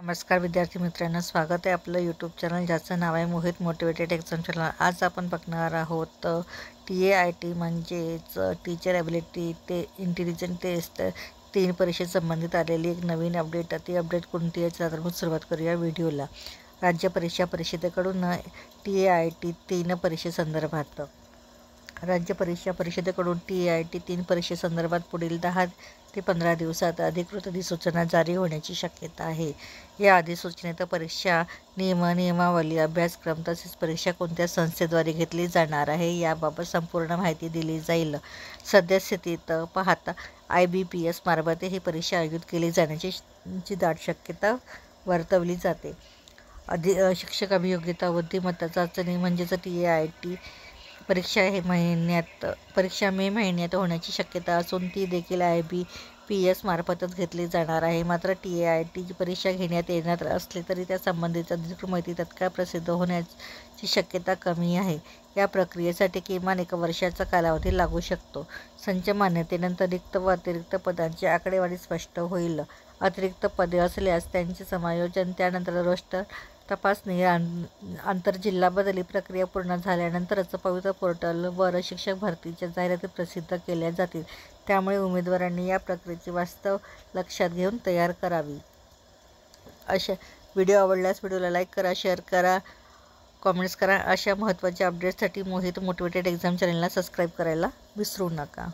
नमस्कार विद्यार्थी मित्रांनो, स्वागत आहे आपलं यूट्यूब चॅनल ज्याचं नाव आहे मोहित मोटिवेटेड एक्झाम चॅनल। आज आपण बघणार आहोत TAIT म्हणजेच टीचर ॲबिलिटी ते इंटेलिजंट टेस्ट 3 परीक्षेसंबंधित आलेली एक नवीन अपडेट। ती अपडेट कोणती आहे तर आपण सुरुवात करूया व्हिडिओला। राज्य परीक्षा परिषदेकडून TAIT 3 परीक्षेसंदर्भात राज्य परीक्षा परिषदेकडून TAIT 3 परीक्षेसंदर्भात पुढील 10 ते 15 दिवसात अधिकृत अधिसूचना जारी होण्याची शक्यता आहे। या अधिसूचनेत परीक्षा नियमावली, अभ्यासक्रम तसेच परीक्षा कोणत्या संस्थेद्वारे घेतली जाणार आहे याबाबत संपूर्ण माहिती दिली जाईल। सद्यस्थितीत पाहता IBPS मार्फत ही परीक्षा आयोजित केली जाण्याची दाट शक्यता वर्तवली जाते। शिक्षक अभियोग्यता बुद्धिमत्ता चाचणी म्हणजेच TAIT परीक्षा मे महिन्यात होण्याची शक्यता असून ती देखील IBPS मार्फतच घेतली जाणार आहे। मात्र TAIT परीक्षा घेण्यात येणार असले तरी त्या संबंधीची अधिकृत माहिती तत्काळ प्रसिद्ध होण्याची शक्यता कमी आहे। या प्रक्रियेसाठी किमान 1 वर्षाचा कालावधी लागू शकतो। संच मान्यतेनंतर रिक्त व अतिरिक्त पदांची आकडेवारी स्पष्ट होईल। अतिरिक्त पदे असल्यास त्यांचे समायोजन, त्यानंतर रोस्टर तपासणी, आंतरजिल्हा बदली प्रक्रिया पूर्ण झाल्यानंतरच पवित्र पोर्टलवर शिक्षक भरतीच्या जाहिराती प्रसिद्ध केल्या जातील। त्यामुळे उमेदवारांनी या प्रक्रियेची वास्तव लक्षात घेऊन तयारी करावी। व्हिडिओ आवडल्यास व्हिडिओला लाईक करा, शेअर करा, कॉमेंट्स करा। अशा महत्त्वाच्या अपडेट्ससाठी मोहित मोटिवेटेड एक्झाम चॅनलला सबस्क्राईब करायला विसरू नका।